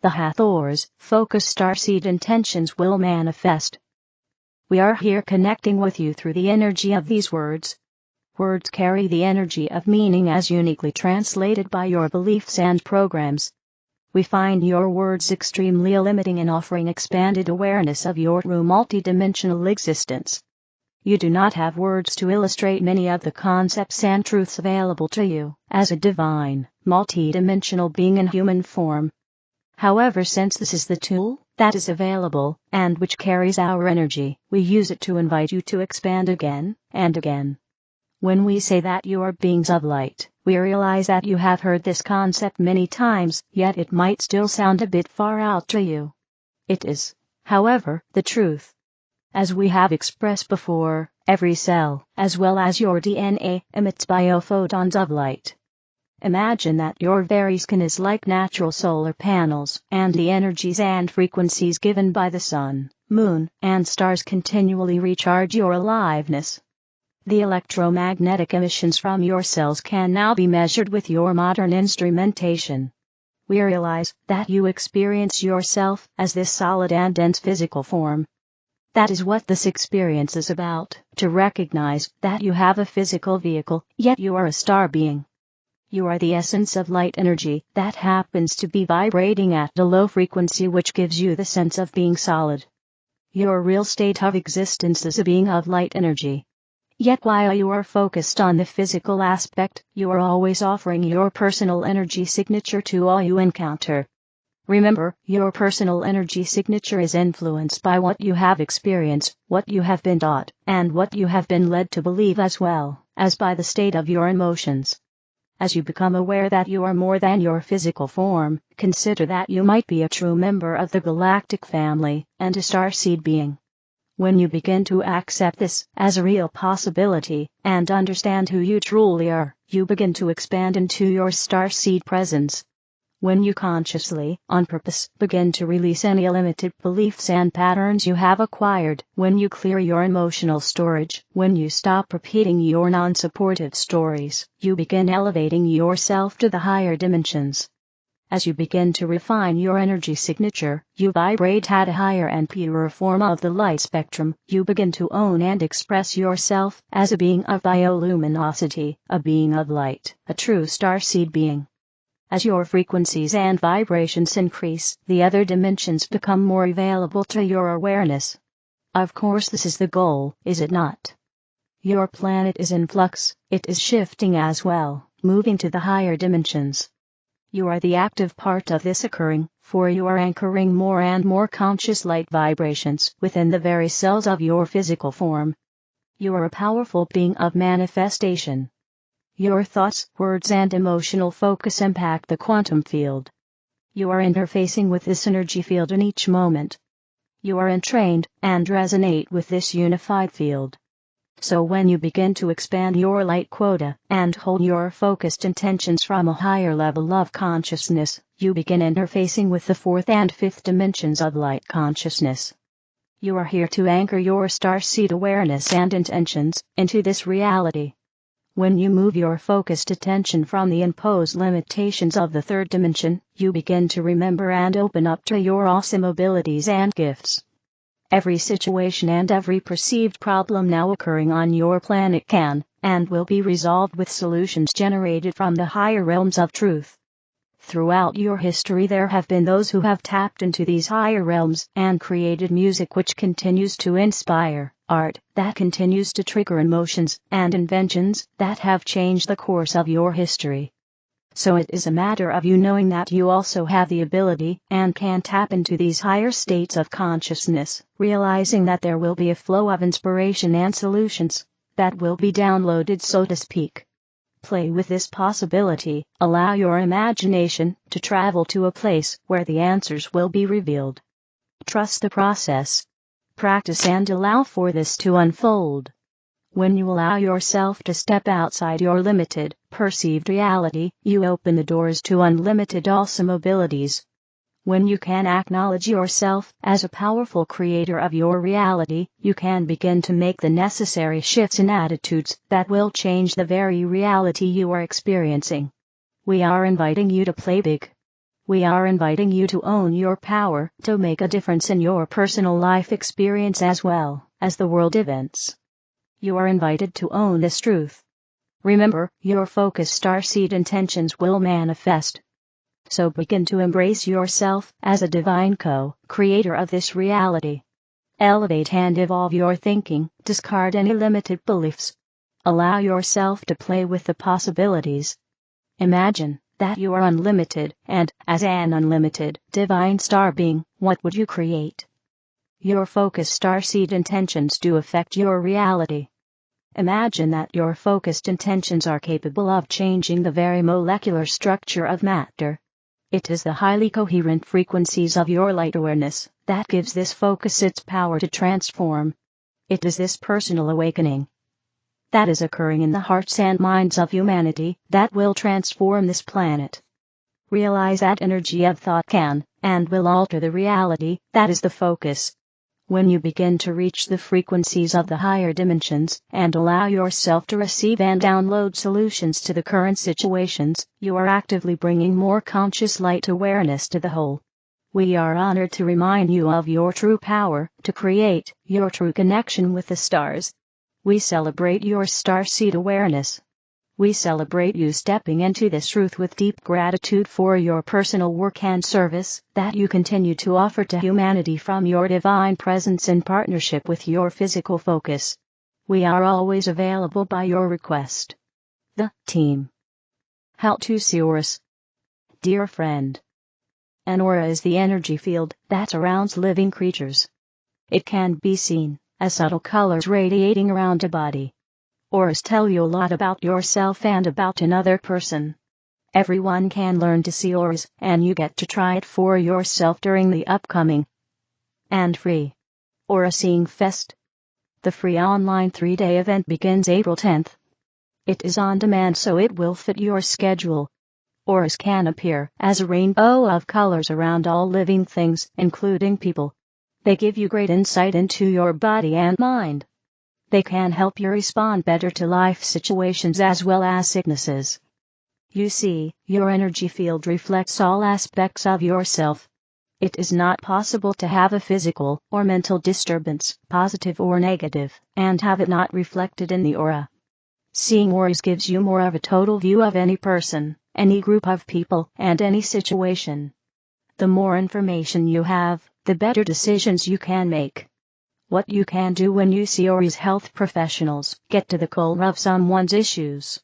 the Hathors, focus starseed intentions will manifest. We are here connecting with you through the energy of these words. Words carry the energy of meaning as uniquely translated by your beliefs and programs. We find your words extremely limiting in offering expanded awareness of your true multidimensional existence. You do not have words to illustrate many of the concepts and truths available to you as a divine, multidimensional being in human form. However, since this is the tool that is available and which carries our energy, we use it to invite you to expand again and again. When we say that you are beings of light, we realize that you have heard this concept many times, yet it might still sound a bit far out to you. It is, however, the truth. As we have expressed before, every cell, as well as your DNA, emits biophotons of light. Imagine that your very skin is like natural solar panels, and the energies and frequencies given by the sun, moon, and stars continually recharge your aliveness. The electromagnetic emissions from your cells can now be measured with your modern instrumentation. We realize that you experience yourself as this solid and dense physical form. That is what this experience is about, to recognize that you have a physical vehicle, yet you are a star being. You are the essence of light energy that happens to be vibrating at a low frequency, which gives you the sense of being solid. Your real state of existence is a being of light energy. Yet while you are focused on the physical aspect, you are always offering your personal energy signature to all you encounter. Remember, your personal energy signature is influenced by what you have experienced, what you have been taught, and what you have been led to believe, as well as by the state of your emotions. As you become aware that you are more than your physical form, consider that you might be a true member of the galactic family and a starseed being. When you begin to accept this as a real possibility and understand who you truly are, you begin to expand into your starseed presence. When you consciously, on purpose, begin to release any limited beliefs and patterns you have acquired, when you clear your emotional storage, when you stop repeating your non-supportive stories, you begin elevating yourself to the higher dimensions. As you begin to refine your energy signature, you vibrate at a higher and purer form of the light spectrum. You begin to own and express yourself as a being of bioluminosity, a being of light, a true starseed being. As your frequencies and vibrations increase, the other dimensions become more available to your awareness. Of course, this is the goal, is it not? Your planet is in flux, it is shifting as well, moving to the higher dimensions. You are the active part of this occurring, for you are anchoring more and more conscious light vibrations within the very cells of your physical form. You are a powerful being of manifestation. Your thoughts, words, and emotional focus impact the quantum field. You are interfacing with this energy field in each moment. You are entrained and resonate with this unified field. So when you begin to expand your light quota and hold your focused intentions from a higher level of consciousness, you begin interfacing with the fourth and fifth dimensions of light consciousness. You are here to anchor your starseed awareness and intentions into this reality. When you move your focused attention from the imposed limitations of the third dimension, you begin to remember and open up to your awesome abilities and gifts. Every situation and every perceived problem now occurring on your planet can and will be resolved with solutions generated from the higher realms of truth. Throughout your history, there have been those who have tapped into these higher realms and created music which continues to inspire, art that continues to trigger emotions, and inventions that have changed the course of your history. So it is a matter of you knowing that you also have the ability and can tap into these higher states of consciousness, realizing that there will be a flow of inspiration and solutions that will be downloaded, so to speak. Play with this possibility, allow your imagination to travel to a place where the answers will be revealed. Trust the process. Practice and allow for this to unfold. When you allow yourself to step outside your limited, perceived reality, you open the doors to unlimited awesome abilities. When you can acknowledge yourself as a powerful creator of your reality, you can begin to make the necessary shifts in attitudes that will change the very reality you are experiencing. We are inviting you to play big. We are inviting you to own your power to make a difference in your personal life experience as well as the world events. You are invited to own this truth. Remember, your focused starseed intentions will manifest. So begin to embrace yourself as a divine co-creator of this reality. Elevate and evolve your thinking, discard any limited beliefs. Allow yourself to play with the possibilities. Imagine that you are unlimited, and, as an unlimited, divine star being, what would you create? Your focused starseed intentions do affect your reality. Imagine that your focused intentions are capable of changing the very molecular structure of matter. It is the highly coherent frequencies of your light awareness that gives this focus its power to transform. It is this personal awakening that is occurring in the hearts and minds of humanity that will transform this planet. Realize that energy of thought can and will alter the reality that is the focus. When you begin to reach the frequencies of the higher dimensions and allow yourself to receive and download solutions to the current situations, you are actively bringing more conscious light awareness to the whole. We are honored to remind you of your true power to create your true connection with the stars. We celebrate your starseed awareness. We celebrate you stepping into this truth with deep gratitude for your personal work and service that you continue to offer to humanity from your divine presence in partnership with your physical focus. We are always available by your request. The team. How to see auras. Dear friend, an aura is the energy field that surrounds living creatures. It can be seen as subtle colors radiating around a body. Auras tell you a lot about yourself and about another person. Everyone can learn to see auras, and you get to try it for yourself during the upcoming and free Aura Seeing Fest. The free online 3-day event begins April 10th. It is on demand, so it will fit your schedule. Auras can appear as a rainbow of colors around all living things, including people. They give you great insight into your body and mind. They can help you respond better to life situations as well as sicknesses. You see, your energy field reflects all aspects of yourself. It is not possible to have a physical or mental disturbance, positive or negative, and have it not reflected in the aura. Seeing auras gives you more of a total view of any person, any group of people, and any situation. The more information you have, the better decisions you can make. What you can do when you see auras: health professionals, get to the core of someone's issues.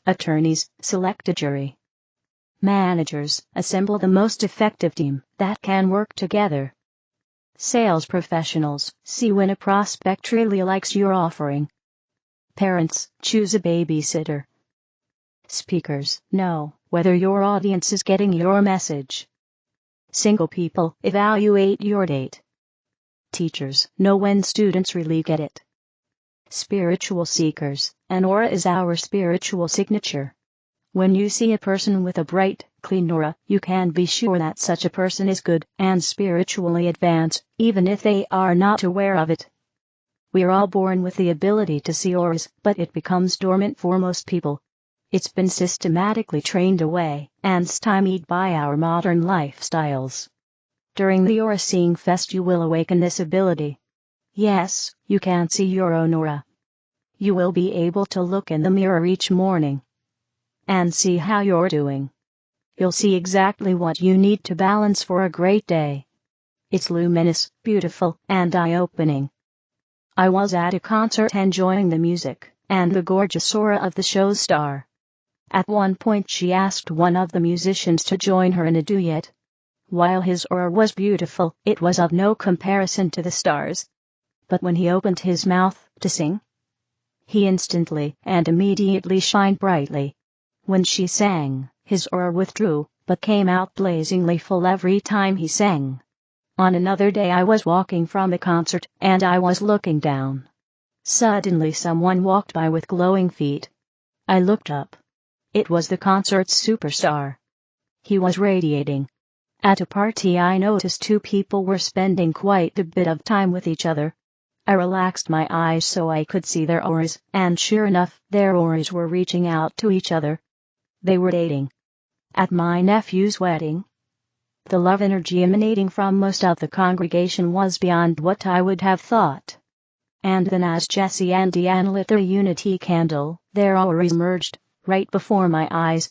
Attorneys, select a jury. Managers, assemble the most effective team that can work together. Sales professionals, see when a prospect really likes your offering. Parents, choose a babysitter. Speakers, know whether your audience is getting your message. Single people, evaluate your date. Teachers, know when students really get it. Spiritual seekers, an aura is our spiritual signature. When you see a person with a bright, clean aura, you can be sure that such a person is good and spiritually advanced, even if they are not aware of it. We are all born with the ability to see auras, but it becomes dormant for most people. It's been systematically trained away and stymied by our modern lifestyles. During the Aura Seeing Fest you will awaken this ability. Yes, you can see your own aura. You will be able to look in the mirror each morning and see how you're doing. You'll see exactly what you need to balance for a great day. It's luminous, beautiful, and eye-opening. I was at a concert enjoying the music and the gorgeous aura of the show's star. At one point she asked one of the musicians to join her in a duet. While his aura was beautiful, it was of no comparison to the stars. But when he opened his mouth to sing, he instantly and immediately shined brightly. When she sang, his aura withdrew, but came out blazingly full every time he sang. On another day I was walking from a concert, and I was looking down. Suddenly someone walked by with glowing feet. I looked up. It was the concert's superstar. He was radiating. At a party I noticed two people were spending quite a bit of time with each other. I relaxed my eyes so I could see their auras, and sure enough, their auras were reaching out to each other. They were dating. At my nephew's wedding, The love energy emanating from most of the congregation was beyond what I would have thought. And then as Jesse and Deanna lit their unity candle, their auras emerged, right before my eyes.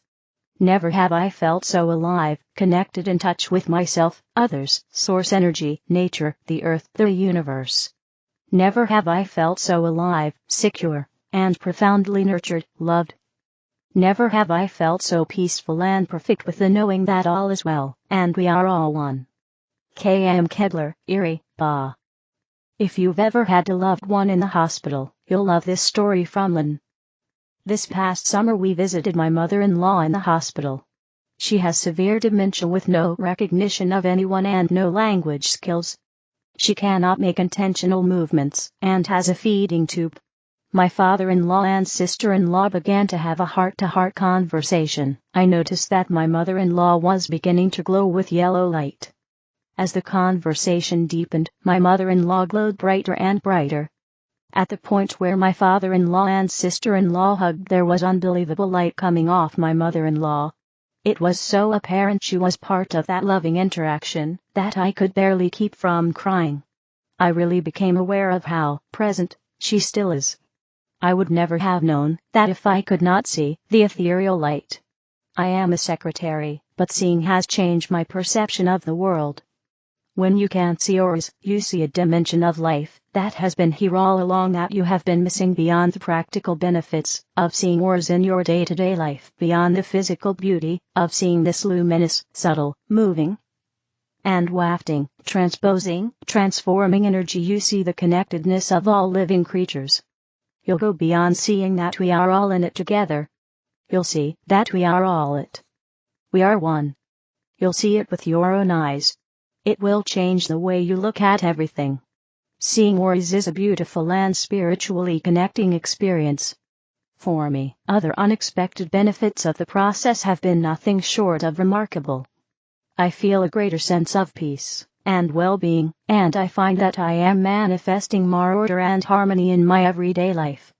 Never have I felt so alive, connected in touch with myself, others, source energy, nature, the earth, the universe. Never have I felt so alive, secure, and profoundly nurtured, loved. Never have I felt so peaceful and perfect with the knowing that all is well, and we are all one. K.M. Kegler, Erie, Ba. If you've ever had a loved one in the hospital, you'll love this story from Lynn. This past summer we visited my mother-in-law in the hospital. She has severe dementia with no recognition of anyone and no language skills. She cannot make intentional movements and has a feeding tube. My father-in-law and sister-in-law began to have a heart-to-heart conversation. I noticed that my mother-in-law was beginning to glow with yellow light. As the conversation deepened, my mother-in-law glowed brighter and brighter. At the point where my father-in-law and sister-in-law hugged, there was unbelievable light coming off my mother-in-law. It was so apparent she was part of that loving interaction that I could barely keep from crying. I really became aware of how present she still is. I would never have known that if I could not see the ethereal light. I am a secretary, but seeing has changed my perception of the world. When you can't see auras, you see a dimension of life that has been here all along that you have been missing, beyond the practical benefits of seeing auras in your day-to-day life, beyond the physical beauty of seeing this luminous, subtle, moving, and wafting, transposing, transforming energy. You see the connectedness of all living creatures. You'll go beyond seeing that we are all in it together. You'll see that we are all it. We are one. You'll see it with your own eyes. It will change the way you look at everything. Seeing auras is a beautiful and spiritually connecting experience. For me, other unexpected benefits of the process have been nothing short of remarkable. I feel a greater sense of peace and well-being, and I find that I am manifesting more order and harmony in my everyday life.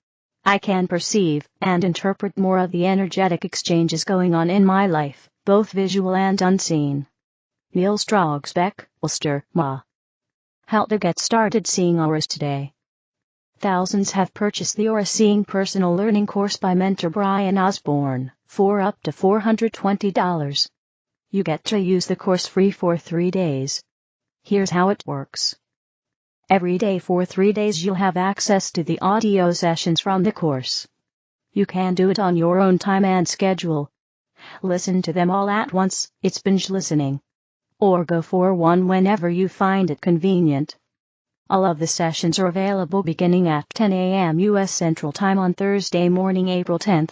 I can perceive and interpret more of the energetic exchanges going on in my life, both visual and unseen. Neil Strogsbeck, Ulster, Ma. How to get started seeing auras today. Thousands have purchased the Aura Seeing Personal Learning course by mentor Brian Osborne for up to $420. You get to use the course free for 3 days. Here's how it works. Every day for 3 days you'll have access to the audio sessions from the course. You can do it on your own time and schedule. Listen to them all at once, it's binge listening. Or go for one whenever you find it convenient. All of the sessions are available beginning at 10 a.m. U.S. Central Time on Thursday morning, April 10th.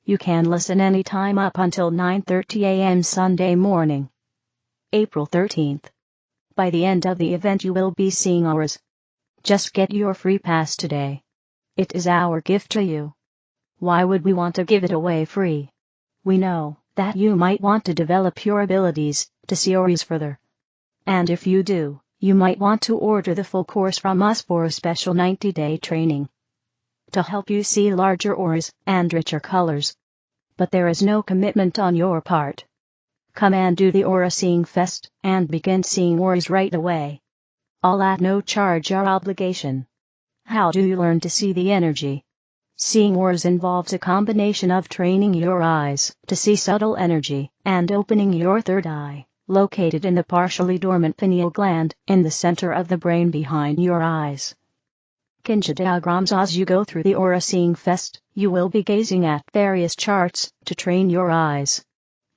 You can listen anytime up until 9:30 a.m. Sunday morning, April 13th. By the end of the event you will be seeing auras. Just get your free pass today. It is our gift to you. Why would we want to give it away free? We know that you might want to develop your abilities to see auras further. And if you do, you might want to order the full course from us for a special 90-day training to help you see larger auras and richer colors. But there is no commitment on your part. Come and do the Aura Seeing Fest and begin seeing auras right away. All at no charge or obligation. How do you learn to see the energy? Seeing auras involves a combination of training your eyes to see subtle energy and opening your third eye, located in the partially dormant pineal gland in the center of the brain behind your eyes. Kinja diagrams. As you go through the Aura Seeing Fest, you will be gazing at various charts to train your eyes.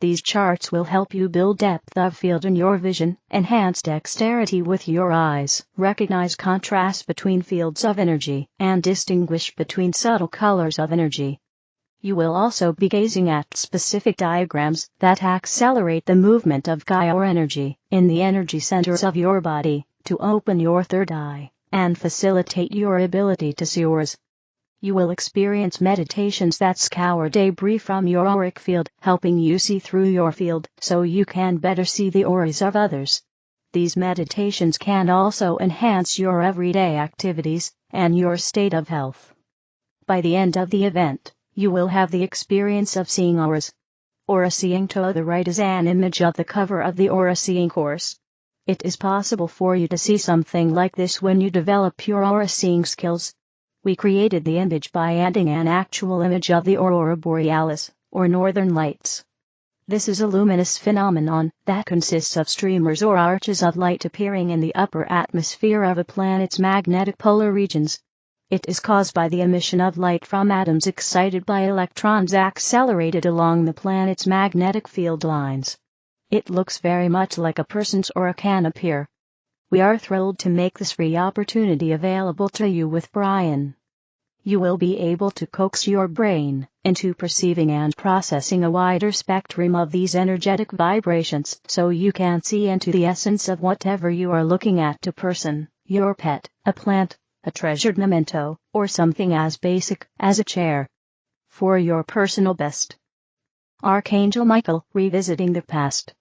These charts will help you build depth of field in your vision, enhance dexterity with your eyes, recognize contrast between fields of energy, and distinguish between subtle colors of energy. You will also be gazing at specific diagrams that accelerate the movement of Gaia or energy in the energy centers of your body to open your third eye and facilitate your ability to see auras. You will experience meditations that scour debris from your auric field, helping you see through your field so you can better see the auras of others. These meditations can also enhance your everyday activities and your state of health. By the end of the event, you will have the experience of seeing auras. Aura seeing to the right is an image of the cover of the aura seeing course. It is possible for you to see something like this when you develop your aura seeing skills. We created the image by adding an actual image of the aurora borealis, or northern lights. This is a luminous phenomenon that consists of streamers or arches of light appearing in the upper atmosphere of a planet's magnetic polar regions. It is caused by the emission of light from atoms excited by electrons accelerated along the planet's magnetic field lines. It looks very much like a person's aura can appear. We are thrilled to make this free opportunity available to you with Brian. You will be able to coax your brain into perceiving and processing a wider spectrum of these energetic vibrations so you can see into the essence of whatever you are looking at: a person, your pet, a plant, a treasured memento, or something as basic as a chair. For your personal best. Archangel Michael, revisiting the past.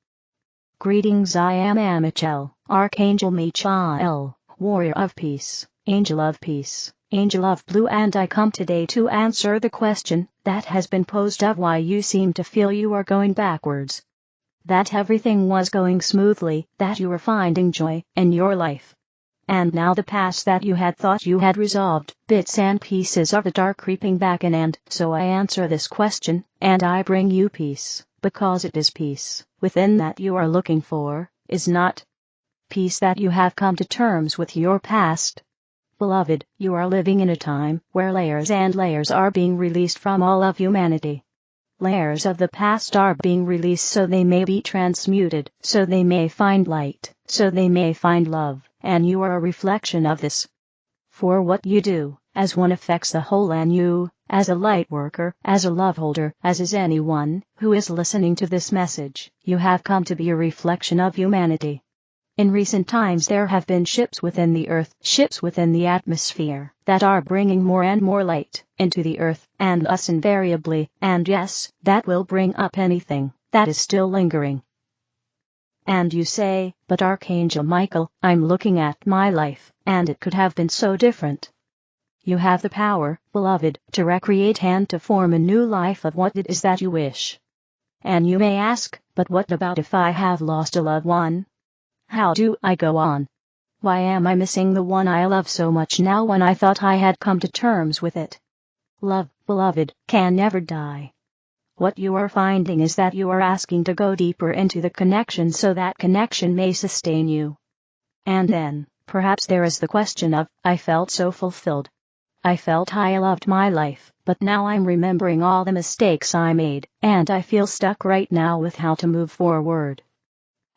Greetings, I am Michael, Archangel Michael, Warrior of Peace, Angel of Peace, Angel of Blue, and I come today to answer the question that has been posed of why you seem to feel you are going backwards. That everything was going smoothly, that you were finding joy in your life. And now the past that you had thought you had resolved, bits and pieces of it are creeping back in, and so I answer this question, and I bring you peace, because it is peace within that you are looking for, is not peace that you have come to terms with your past. Beloved, you are living in a time where layers and layers are being released from all of humanity. Layers of the past are being released so they may be transmuted, so they may find light, so they may find love, and you are a reflection of this. For what you do, as one affects the whole, and you, as a light worker, as a love holder, as is anyone who is listening to this message, you have come to be a reflection of humanity. In recent times there have been ships within the earth, ships within the atmosphere, that are bringing more and more light into the earth and us invariably, and yes, that will bring up anything that is still lingering. And you say, but Archangel Michael, I'm looking at my life, and it could have been so different. You have the power, beloved, to recreate and to form a new life of what it is that you wish. And you may ask, but what about if I have lost a loved one? How do I go on? Why am I missing the one I love so much now when I thought I had come to terms with it? Love, beloved, can never die. What you are finding is that you are asking to go deeper into the connection so that connection may sustain you. And then, perhaps there is the question of, I felt so fulfilled. I felt I loved my life, but now I'm remembering all the mistakes I made, and I feel stuck right now with how to move forward.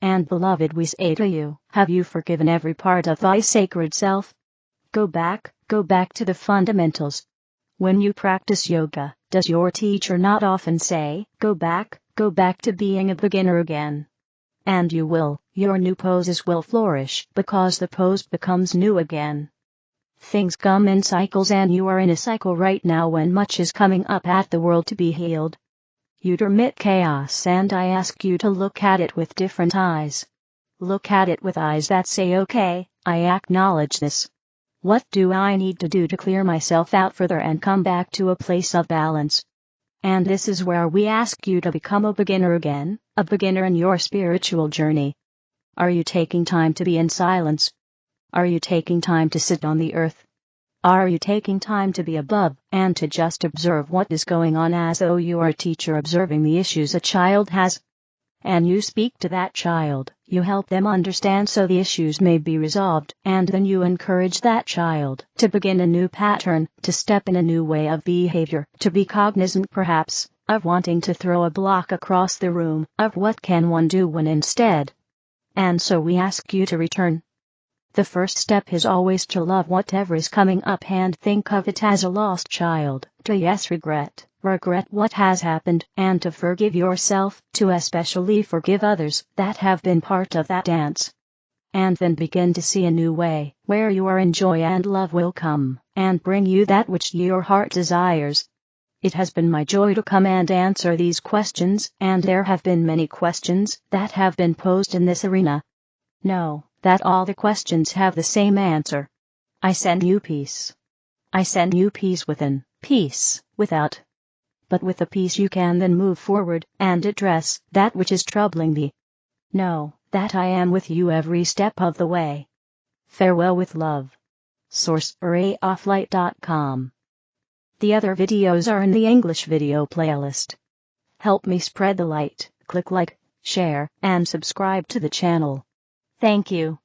And beloved, we say to you, have you forgiven every part of thy sacred self? Go back to the fundamentals. When you practice yoga, does your teacher not often say, go back to being a beginner again? And you will, your new poses will flourish because the pose becomes new again. Things come in cycles, and you are in a cycle right now when much is coming up at the world to be healed. You permit chaos, and I ask you to look at it with different eyes. Look at it with eyes that say, okay, I acknowledge this. What do I need to do to clear myself out further and come back to a place of balance? And this is where we ask you to become a beginner again, a beginner in your spiritual journey. Are you taking time to be in silence? Are you taking time to sit on the earth? Are you taking time to be above and to just observe what is going on as though you are a teacher observing the issues a child has? And you speak to that child, you help them understand so the issues may be resolved, and then you encourage that child to begin a new pattern, to step in a new way of behavior, to be cognizant perhaps of wanting to throw a block across the room, of what can one do when instead. And so we ask you to return. The first step is always to love whatever is coming up and think of it as a lost child, to regret what has happened, and to forgive yourself, to especially forgive others that have been part of that dance. And then begin to see a new way, where you are in joy and love will come, and bring you that which your heart desires. It has been my joy to come and answer these questions, and there have been many questions that have been posed in this arena. Know that all the questions have the same answer. I send you peace. I send you peace within, peace without. But with the peace you can then move forward and address that which is troubling thee. Know that I am with you every step of the way. Farewell with love. Source: rayofflight.com. The other videos are in the English video playlist. Help me spread the light. Click like, share, and subscribe to the channel. Thank you.